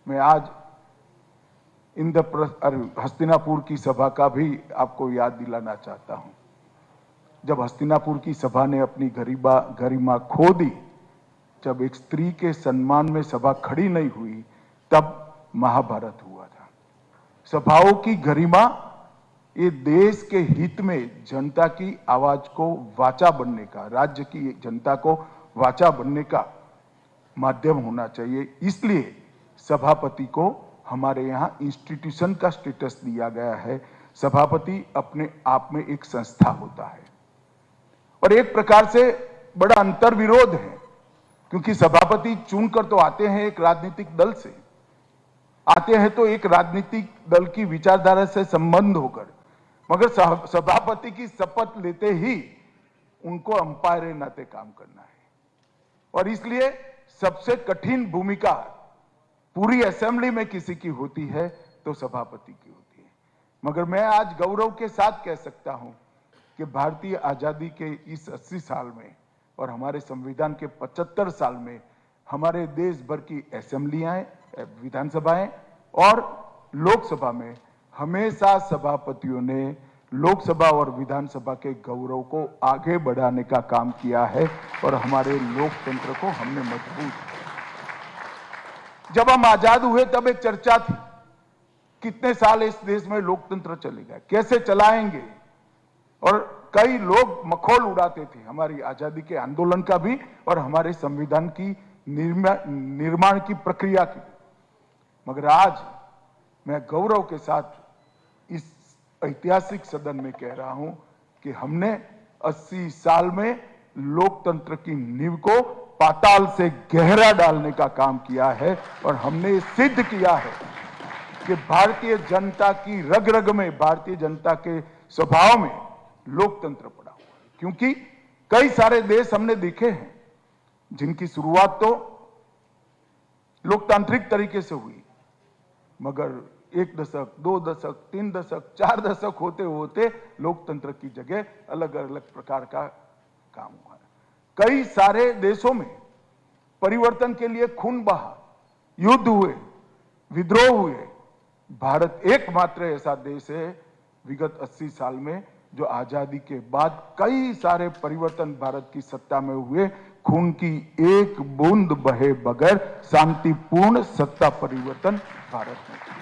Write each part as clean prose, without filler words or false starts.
मैं आज हस्तिनापुर की सभा का भी आपको याद दिलाना चाहता हूं। जब हस्तिनापुर की सभा ने अपनी गरिमा खो दी, जब एक स्त्री के सम्मान में सभा खड़ी नहीं हुई, तब महाभारत हुआ था। सभाओं की गरिमा ये देश के हित में जनता की आवाज को वाचा बनने का, राज्य की जनता को वाचा बनने का माध्यम होना चाहिए। इसलिए सभापति को हमारे यहाँ इंस्टीट्यूशन का स्टेटस दिया गया है। सभापति अपने आप में एक संस्था होता है और एक प्रकार से बड़ा अंतर्विरोध है, क्योंकि सभापति चुनकर तो आते हैं एक राजनीतिक दल से, आते हैं तो एक राजनीतिक दल की विचारधारा से संबंध होकर, मगर सभापति की शपथ लेते ही उनको अंपायर नाते काम करना है। और इसलिए सबसे कठिन भूमिका पूरी असेंबली में किसी की होती है तो सभापति की होती है। मगर मैं आज गौरव के साथ कह सकता हूं कि भारतीय आजादी के इस 80 साल में और हमारे संविधान के 75 साल में हमारे देश भर की असेंबलियां, विधानसभाएं और लोकसभा में हमेशा सभापतियों ने लोकसभा और विधानसभा के गौरव को आगे बढ़ाने का काम किया है और हमारे लोकतंत्र को हमने मजबूत किया। जब हम आजाद हुए तब एक चर्चा थी, कितने साल इस देश में लोकतंत्र चलेगा, कैसे चलाएंगे, और कई लोग मखौल उड़ाते थे हमारी आजादी के आंदोलन का भी और हमारे संविधान की निर्माण की प्रक्रिया की। मगर आज मैं गौरव के साथ इस ऐतिहासिक सदन में कह रहा हूं कि हमने 80 साल में लोकतंत्र की नींव को पाताल से गहरा डालने का काम किया है और हमने सिद्ध किया है कि भारतीय जनता की रग रग में, भारतीय जनता के स्वभाव में लोकतंत्र पड़ा हुआ है। क्योंकि कई सारे देश हमने देखे हैं जिनकी शुरुआत तो लोकतांत्रिक तरीके से हुई, मगर 1 दशक, 2 दशक, 3 दशक, 4 दशक होते होते लोकतंत्र की जगह अलग अलग प्रकार का काम हुआ है। कई सारे देशों में परिवर्तन के लिए खून बहा, युद्ध हुए, विद्रोह हुए। भारत एकमात्र ऐसा देश है विगत 80 साल में जो आजादी के बाद कई सारे परिवर्तन भारत की सत्ता में हुए, खून की एक बूंद बहे बगैर शांतिपूर्ण सत्ता परिवर्तन भारत में किया।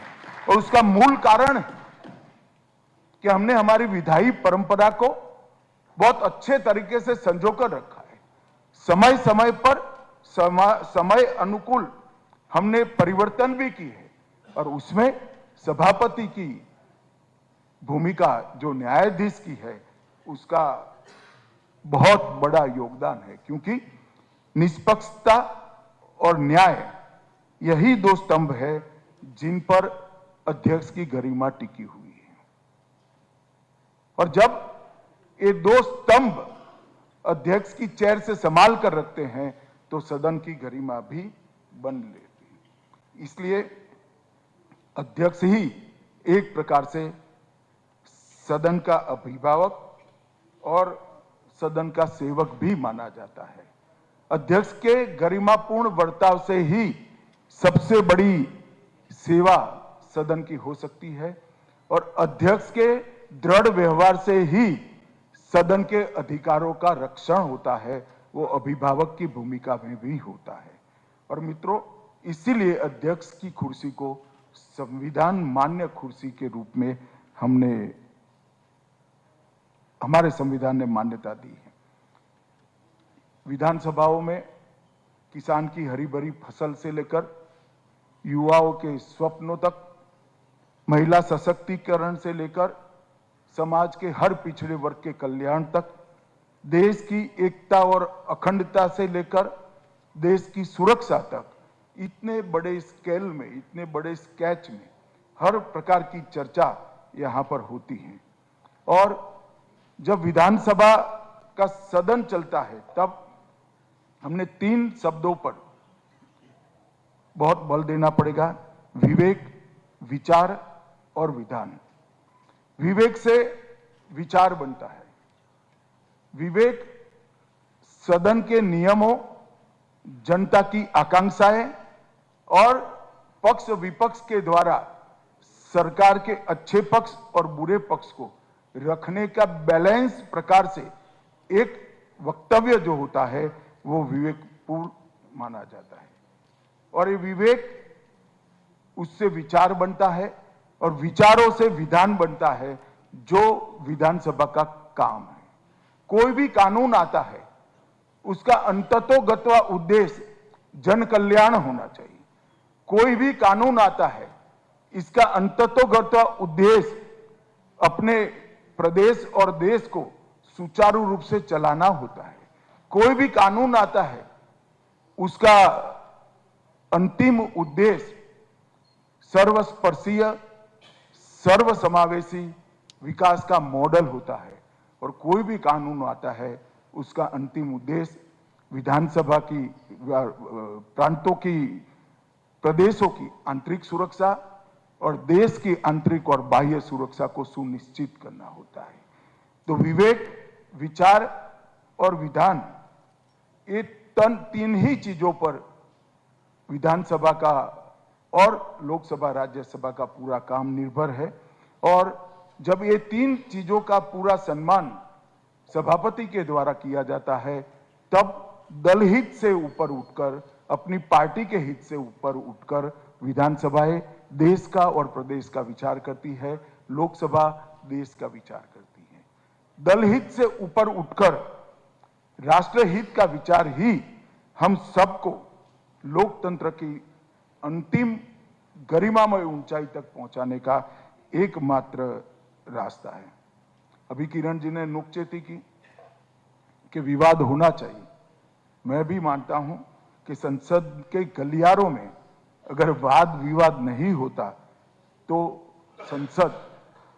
और उसका मूल कारण है कि हमने हमारी विधायी परंपरा को बहुत अच्छे तरीके से संजोकर रखा है। समय समय पर समय अनुकूल हमने परिवर्तन भी की है और उसमें सभापति की भूमिका जो न्यायाधीश की है उसका बहुत बड़ा योगदान है, क्योंकि निष्पक्षता और न्याय यही 2 स्तंभ है जिन पर अध्यक्ष की गरिमा टिकी हुई है। और जब ये 2 स्तंभ अध्यक्ष की चेयर से संभाल कर रखते हैं तो सदन की गरिमा भी बन लेती है। इसलिए अध्यक्ष ही एक प्रकार से सदन का अभिभावक और सदन का सेवक भी माना जाता है। अध्यक्ष के गरिमापूर्ण बर्ताव से ही सबसे बड़ी सेवा सदन की हो सकती है और अध्यक्ष के दृढ़ व्यवहार से ही सदन के अधिकारों का रक्षण होता है, वो अभिभावक की भूमिका में भी होता है। और मित्रों, इसीलिए अध्यक्ष की कुर्सी को संविधान मान्य कुर्सी के रूप में हमारे संविधान ने मान्यता दी है। विधानसभाओं में किसान की हरी भरी फसल से लेकर युवाओं के स्वप्नों तक, महिला सशक्तिकरण से लेकर समाज के हर पिछड़े वर्ग के कल्याण तक, देश की एकता और अखंडता से लेकर देश की सुरक्षा तक, इतने बड़े स्केल में, इतने बड़े स्केच में हर प्रकार की चर्चा यहां पर होती है। और जब विधानसभा का सदन चलता है तब हमने 3 शब्दों पर बहुत बल देना पड़ेगा: विवेक, विचार और विधान। विवेक से विचार बनता है। विवेक सदन के नियमों, जनता की आकांक्षाएं और पक्ष विपक्ष के द्वारा सरकार के अच्छे पक्ष और बुरे पक्ष को रखने का बैलेंस प्रकार से एक वक्तव्य जो होता है वो विवेकपूर्ण माना जाता है। और ये विवेक उससे विचार बनता है और विचारों से विधान बनता है, जो विधानसभा का काम है। कोई भी कानून आता है उसका अंततोगत्वा उद्देश्य जन कल्याण होना चाहिए। कोई भी कानून आता है इसका अंततोगत्वा उद्देश्य अपने प्रदेश और देश को सुचारू रूप से चलाना होता है। कोई भी कानून आता है उसका अंतिम उद्देश्य सर्वस्पर्शीय सर्वसमावेशी विकास का मॉडल होता है। और कोई भी कानून आता है उसका अंतिम उद्देश्य विधानसभा की प्रांतों की प्रदेशों की आंतरिक सुरक्षा और देश की आंतरिक और बाह्य सुरक्षा को सुनिश्चित करना होता है। तो विवेक, विचार और विधान, ये तीन ही चीजों पर विधानसभा का और लोकसभा राज्यसभा का पूरा काम निर्भर है। और जब ये तीन चीजों का पूरा सम्मान सभापति के द्वारा किया जाता है तब दल हित से ऊपर उठकर, अपनी पार्टी के हित से ऊपर उठकर विधानसभाएं देश का और प्रदेश का विचार करती है, लोकसभा देश का विचार करती है। दल हित से ऊपर उठकर राष्ट्र हित का विचार ही हम सबको लोकतंत्र की अंतिम गरिमामय ऊंचाई तक पहुंचाने का एकमात्र रास्ता है। अभी किरण जी ने नुकचेती की कि विवाद होना चाहिए। मैं भी मानता हूं कि संसद के गलियारों में अगर वाद विवाद नहीं होता तो संसद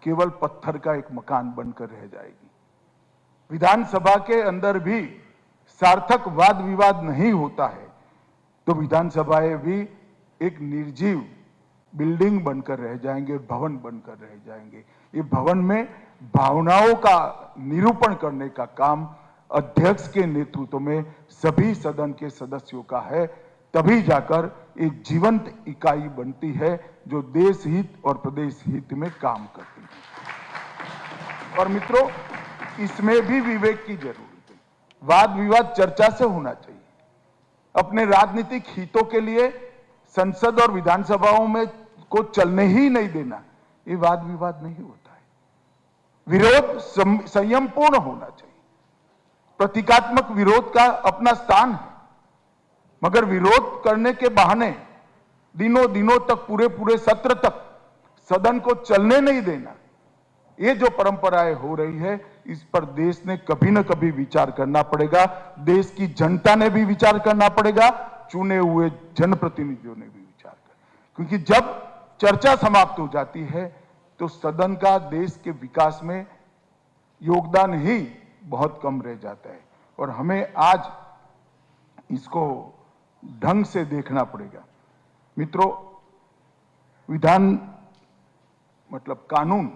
केवल पत्थर का एक मकान बनकर रह जाएगी। विधानसभा के अंदर भी सार्थक वाद विवाद नहीं होता है तो विधानसभाएं भी एक निर्जीव बिल्डिंग बनकर रह जाएंगे, भवन बनकर रह जाएंगे। ये भवन में भावनाओं का निरूपण करने का काम अध्यक्ष के नेतृत्व में सभी सदन के सदस्यों का है, तभी जाकर एक जीवंत इकाई बनती है जो देश हित और प्रदेश हित में काम करती है। और मित्रों, इसमें भी विवेक की जरूरत है। वाद विवाद चर्चा से होना चाहिए। अपने राजनीतिक हितों के लिए संसद और विधानसभाओं में को चलने ही नहीं देना, ये वाद विवाद नहीं होता है। विरोध संयमपूर्ण होना चाहिए। प्रतीकात्मक विरोध का अपना स्थान है, मगर विरोध करने के बहाने दिनों दिनों तक, पूरे पूरे सत्र तक सदन को चलने नहीं देना, ये जो परंपराएं हो रही है, इस पर देश ने कभी न कभी विचार करना पड़ेगा। देश की जनता ने भी विचार करना पड़ेगा, चुने हुए जनप्रतिनिधियों ने भी विचार करना। क्योंकि जब चर्चा समाप्त हो जाती है तो सदन का देश के विकास में योगदान ही बहुत कम रह जाता है। और हमें आज इसको ढंग से देखना पड़ेगा। मित्रों, विधान मतलब कानून,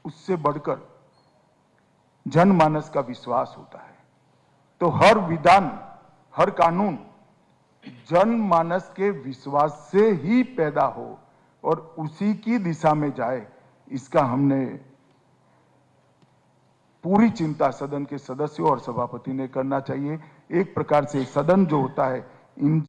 उससे बढ़कर जनमानस का विश्वास होता है। तो हर विधान, हर कानून जनमानस के विश्वास से ही पैदा हो और उसी की दिशा में जाए, इसका हमने पूरी चिंता सदन के सदस्यों और सभापति ने करना चाहिए। एक प्रकार से सदन जो होता है इन